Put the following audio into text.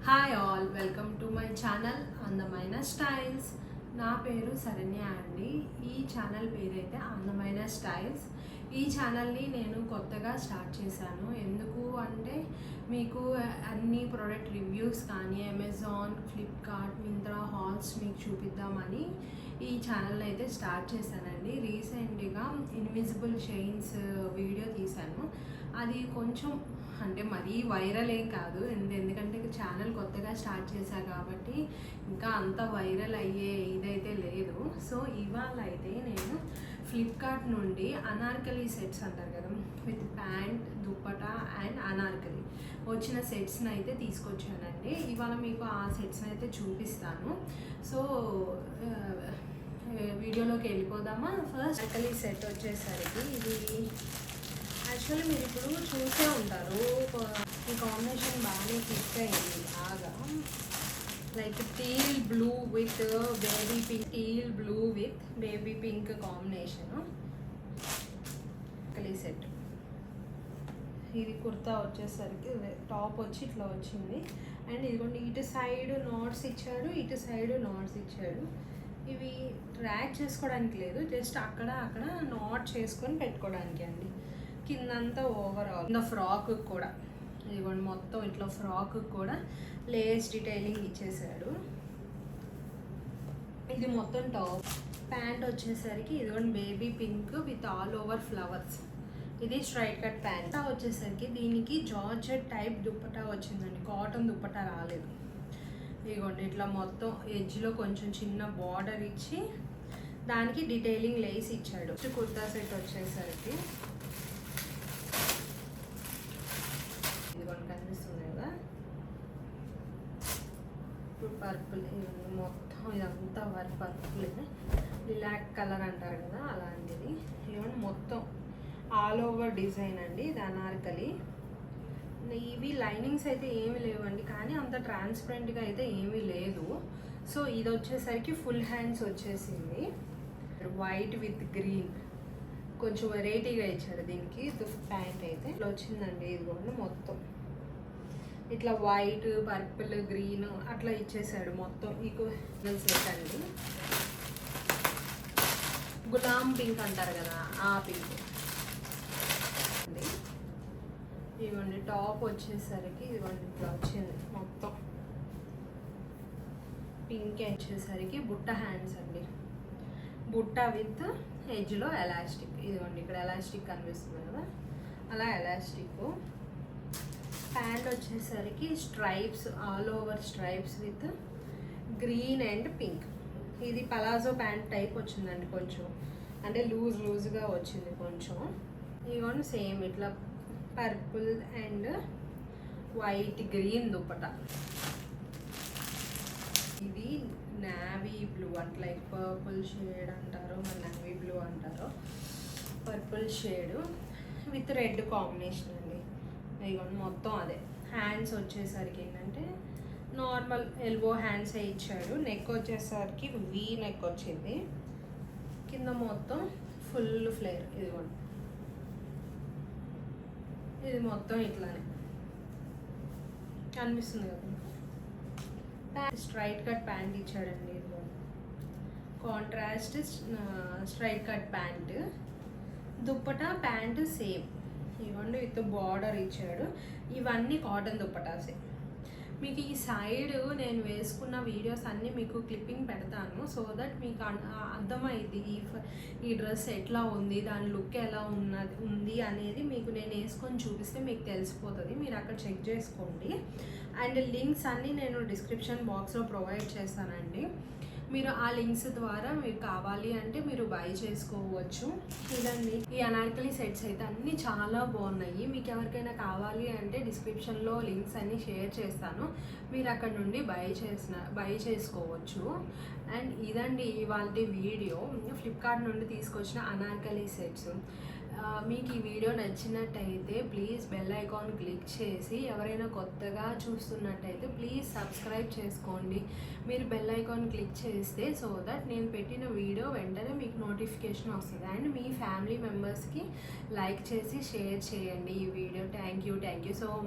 Hi all, welcome to my channel అందమైన styles. నా పేరు శరణ్య అండి. ఈ ఛానల్ పేరైతే అందమైన స్టైల్స్. ఈ ఛానల్ని నేను కొత్తగా స్టార్ట్ చేశాను. ఎందుకు అంటే మీకు అన్ని ప్రోడక్ట్ రివ్యూస్ కానీ అమెజాన్, ఫ్లిప్కార్ట్, మింత్రా హాల్స్ మీకు చూపిద్దామని ఈ ఛానల్ని అయితే స్టార్ట్ చేశానండి. రీసెంట్గా ఇన్విజిబుల్ చైన్స్ వీడియో తీశాను. అది కొంచెం అంటే మరీ వైరల్ ఏం కాదు, ఎందుకంటే ఛానల్ కొత్తగా స్టార్ట్ చేశాను కాబట్టి ఇంకా అంత వైరల్ అయ్యే ఇదైతే లేదు. సో ఇవాళ అయితే నేను ఫ్లిప్కార్ట్ నుండి అనార్కలి సెట్స్ అంటారు కదా, with pant, dupatta and Anarkali వచ్చిన సెట్స్ని అయితే తీసుకొచ్చానండి. ఇవాళ మీకు ఆ సెట్స్ని అయితే చూపిస్తాను. సో వీడియోలోకి వెళ్ళిపోదామా. ఫస్ట్ అనార్కలి సెట్ వచ్చేసరికి ఇది యాక్చువల్లీ మీరు ఇప్పుడు చూసే ఉంటారు, ఈ కాంబినేషన్ బాగానే క్లిక్ అయింది బాగా. Like teal blue with baby pink, teal blue with baby pink combination కలీ సెట్. ఇది కుర్తా వచ్చేసరికి టాప్ వచ్చి ఇట్లా వచ్చింది. అండ్ ఇదిగోండి, ఇటు సైడ్ నాట్స్ ఇచ్చాడు, ఇటు సైడ్ నాట్స్ ఇచ్చాడు. ఇవి ట్రాక్ చేసుకోవడానికి లేదు, జస్ట్ అక్కడ అక్కడ నాట్ చేసుకొని పెట్టుకోవడానికి అండి. కిందంతా ఓవరాల్ కింద ఫ్రాక్ కూడా ఇదిగోండి, మొత్తం ఇట్లా ఫ్రాక్ కూడా లేస్ డీటెయిలింగ్ ఇచ్చేసాడు. ఇది మొత్తం టాప్. ప్యాంట్ వచ్చేసరికి ఇదిగోండి baby pink with all over flowers. ఇది స్ట్రైట్ కట్ ప్యాంట్. వచ్చేసరికి దీనికి జార్జెట్ టైప్ దుప్పటా వచ్చిందండి, కాటన్ దుప్పటా రాలేదు. ఇదిగోండి ఇట్లా మొత్తం ఎడ్జ్లో కొంచెం చిన్న బార్డర్ ఇచ్చి దానికి డీటెయిలింగ్ లేస్ ఇచ్చాడు. కుర్తా సెట్ వచ్చేసరికి ఇదిగోండి కనిపిస్తుంది కదా, ఇప్పుడు పర్పుల్, మొత్తం ఇదంతా పర్పుల్, బ్లాక్ కలర్ అంటారు కదా అలాంటిది. ఇవన్నీ మొత్తం ఆల్ ఓవర్ డిజైన్ అండి. ఇది అనార్కలి. ఇవి లైనింగ్స్ అయితే ఏమీ లేవండి, కానీ అంత ట్రాన్స్పరెంట్గా అయితే ఏమీ లేదు. సో ఇది వచ్చేసరికి ఫుల్ హ్యాండ్స్ వచ్చేసింది, వైట్ విత్ గ్రీన్, కొంచెం వెరైటీగా ఇచ్చాడు దీనికి. ప్యాంట్ అయితే ఇట్లా వచ్చిందండి. ఇదిగోండి మొత్తం ఇట్లా వైట్, పర్పుల్, గ్రీన్ అట్లా ఇచ్చేసాడు మొత్తం. ఈక్వల్ సెట్ అండి. గులాం పింక్ అంటారు కదా ఆ పింక్. ఇదిగోండి టాప్ వచ్చేసరికి ఇదిగోండి ఇట్లా వచ్చింది మొత్తం పింక్. వచ్చేసరికి బుట్ట హ్యాండ్స్ అండి, బుట్ట విత్ ఎడ్జ్లో ఎలాస్టిక్. ఇదిగోండి ఇక్కడ ఎలాస్టిక్ కనిపిస్తుంది కదా, అలా ఎలాస్టిక్. ప్యాంట్ వచ్చేసరికి stripes, all over stripes with green and pink. ఇది పలాజో ప్యాంట్ టైప్ వచ్చిందండి, కొంచెం అంటే లూజ్గా వచ్చింది కొంచెం. ఇదిగోండి సేమ్ ఇట్లా purple and white green dupatta. ఇది నావీ బ్లూ అంటే లైక్ పర్పుల్ షేడ్ అంటారు, మరి నావీ బ్లూ అంటారు. Purple shade with red combination అండి. ఇదిగోండి మొత్తం అదే. హ్యాండ్స్ వచ్చేసరికి ఏంటంటే నార్మల్ ఎల్బో హ్యాండ్స్ ఇచ్చాడు. నెక్ వచ్చేసరికి వీ నెక్ వచ్చింది, కింద మొత్తం ఫుల్ ఫ్లేర్. ఇదిగోండి ఇది మొత్తం ఇట్లానే కనిపిస్తుంది కదా. స్ట్రైట్ కట్ ప్యాంట్ ఇచ్చాడండి, contrast straight cut pant. Dupatta pant same, ఇవ్వండి విత్ బార్డర్ ఇచ్చాడు. ఇవన్నీ కాటన్ దుప్పటాసే. మీకు ఈ సైడ్ నేను వేసుకున్న వీడియోస్ అన్నీ మీకు క్లిప్పింగ్ పెడతాను, సో దట్ మీకు అర్థమైంది ఈ డ్రెస్ ఎట్లా ఉంది, దాని లుక్ ఎలా ఉంది అనేది మీకు నేను వేసుకొని చూపిస్తే మీకు తెలిసిపోతుంది. మీరు అక్కడ చెక్ చేసుకోండి. అండ్ లింక్స్ అన్నీ నేను డిస్క్రిప్షన్ బాక్స్లో ప్రొవైడ్ చేస్తానండి. మీరు ఆ లింక్స్ ద్వారా మీకు కావాలి అంటే మీరు బై చేసుకోవచ్చు. ఇదండి ఈ అనార్కలి సెట్స్ అయితే అన్నీ చాలా బాగున్నాయి. మీకు ఎవరికైనా కావాలి అంటే డిస్క్రిప్షన్లో లింక్స్ అన్నీ షేర్ చేస్తాను, మీరు అక్కడ నుండి బై చేసుకోవచ్చు. అండ్ ఇదండి ఇవాళ వీడియో, ఫ్లిప్కార్ట్ నుండి తీసుకొచ్చిన అనార్కలి సెట్స్. మీకు ఈ వీడియో నచ్చినట్టయితే ప్లీజ్ బెల్ ఐకాన్ క్లిక్ చేసి, ఎవరైనా కొత్తగా చూస్తున్నట్టయితే ప్లీజ్ సబ్స్క్రైబ్ చేసుకోండి. మీరు బెల్ ఐకాన్ క్లిక్ చేస్తే సో దట్ నేను పెట్టిన వీడియో వెంటనే మీకు నోటిఫికేషన్ వస్తుంది. అండ్ మీ ఫ్యామిలీ మెంబర్స్కి లైక్ చేసి షేర్ చేయండి ఈ video. Thank you so much.